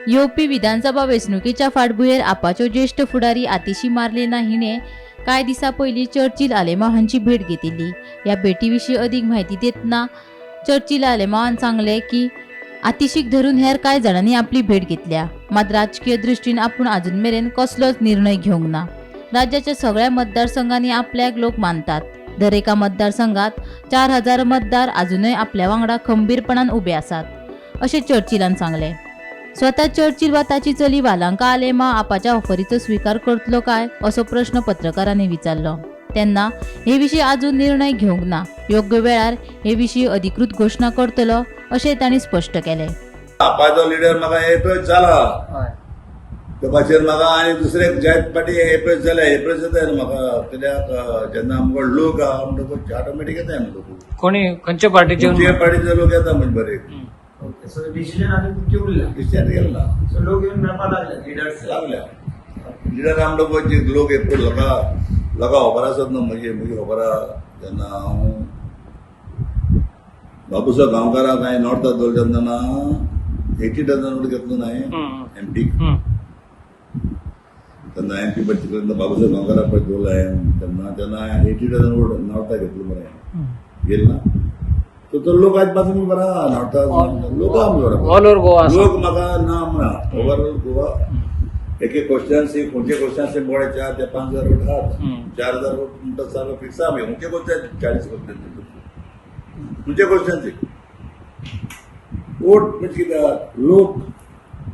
UP विधानसभा वेंचणुकेच्या फाटभुंयेर आपाच्यो ज्येष्ठ फुडारी आतिशी मार्लेना हिणे कांय दिसा पयलीं चर्चिल आलेमांव हांची भेट घेतिल्ली। ह्या भेटीविशीं अदीक म्हायती देतना चर्चिल आलेमांवान सांगले की आतिशीक धरून हेर कांय जाणांनी आपली भेट घेतल्या, मात राजकीय दृश्टीन आपूण अजून मेरेन कसलोच निर्णय घेवंक ना। राज्याच्या सगळ्या मतदारसंघांनी आपल्याक लोक मानतात। दर एका मतदारसंघात 4000 मतदार अजूनय आपल्या वांगडा खंबीरपणान उबे आसात, अशें चर्चिलान सांगले। स्वता चर्चिल वा ताची चली वालांका आलेमांव आपाच्या ऑफरीचो स्वीकार करतलो काय असो प्रश्न पत्रकारांनी विचारलो। तेन्ना हे विशीं अजून निर्णय घेवंक ना, योग्य वेळार हे विशीं अधिकृत घोषणा करतलो अशें तांणी स्पश्ट केलें। आपाचो लिडर म्हाका एप्रोच जाला तो भाशेन म्हाका आनी दुसरे जायत पाटी एप्रोच जाल्या एप्रोच जाता म्हाका कित्याक जेन्ना आमकां लोक आहा म्हणटकूच ऑटोमॅटीक येता लोक कोणी खंयच्या पार्टीचे पार्टीचे लोक येता म्हणजे बरे सो डिसिजन आनी तुमचे उरला डिसिजन गेला सो लोक येवन मेळपाक लागले लिडर्स लागल्या लिडर आमकां लोक एप्रोच लोकां खबर आसत न्हू म्हजी खबर आहा जेन्ना हांव बाबूसो गांवकाराक हांवें नॉर्थाक दवरलो तेन्ना 80,000 वोट घेतलो ना हांवें एमपी तेन्ना एमपी पळय बाबूसो गांवकाराक पळय दवरलो तेन्ना 80,000 वोट नॉर्थाक घेतलो मरे गेल ना तो लोक आज पासून बरा नॉर्थाक लोक ऑल ओव्हर गोवा लोक म्हाका ना म्हणा ओवरऑल गोवा एक कॉन्स्टिट्युएन्सी खंयचे कॉन्स्टिट्युएन्सी बोळे 4 ते 5,000 वोट आहात 4,000 वोट म्हणटा सारको फिक्स आहा खंयचे कॉन्स्टिट्युएन्सी 40 कॉन्स्टिट्युएन्सी खंयचे कॉन्स्टिट्युएन्सी वोट म्हणजे कित्याक लोक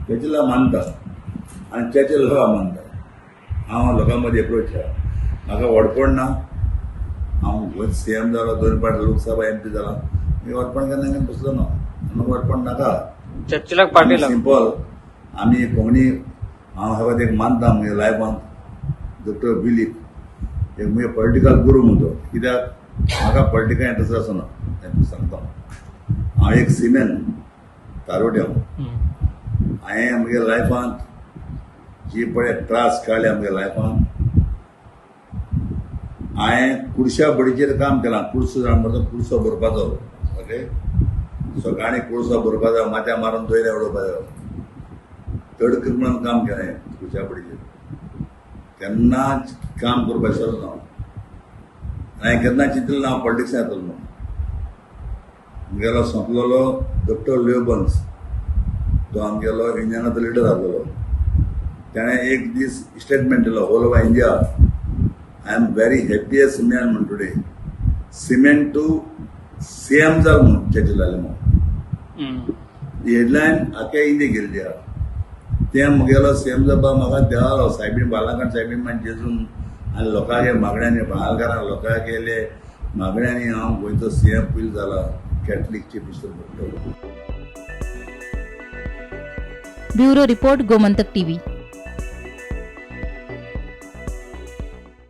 चर्चिला मानतात आनी चर्चिल लोकांक मानतात। हांव लोकां मदीं एप्रोच आहा म्हाका व्हडपण ना हांव सीएम जालो 2 फावट लोकसभा एमपी जाला मी व्हडपण केन्ना बसलो ना म्हाका व्हडपण नाका चर्चिलाक पार्टी सिंपल आमी कोणी हांव हेका एक मानता म्हज्या लायफान डॉक्टर बिलीफ एक म्हजे पॉलिटिकल गुरू म्हणतो कित्याक म्हाका पॉलिटिकल इंट्रस्ट आसना हें सांगता हांव एक सिमेन तारोड्या हांवें म्हज्या लायफान जी पळय त्रास काडल्या म्हज्या लायफान हांवें कुडश्या बडीचेर काम केलां कुडसो जाण म्हणटा कुडसो भरपाचो ओके सकाळीं कुडसो भरपाचो माथ्या मारून दोयऱ्या उडोवपाचो चड क्रिमिनल काम केलें कुडश्या बडीचेर केन्नाच काम करपाक शकलो ना हांवें केन्ना चिंतलें ना हांव पॉलिटिक्सान येतलो म्हणून आमगेलो सोंपलेलो डॉक्टर लिओबन्स तो आमगेलो इंडियनाचो लिडर आसलेलो ताणें एक दीस स्टेटमेंट दिलो all over India I am very happiest man म्हण टुडे सिमेंट टू सीएम जाल म्हणून चर्चिल आलेमांव ही हेडलायन आख्या इंडिया गेल्ली आहा तें म्हगेलो सीएम जावपाक म्हाका देवालो सायबीण बालाकांड सायबीण मान जेजून आनी लोकांगे मागण्यांनी बाळालकारां लोकांक गेले मागण्यांनी हांव गोंयचो सीएम पयलीं जाला Catholic chief minister bureau report Gomantak TV.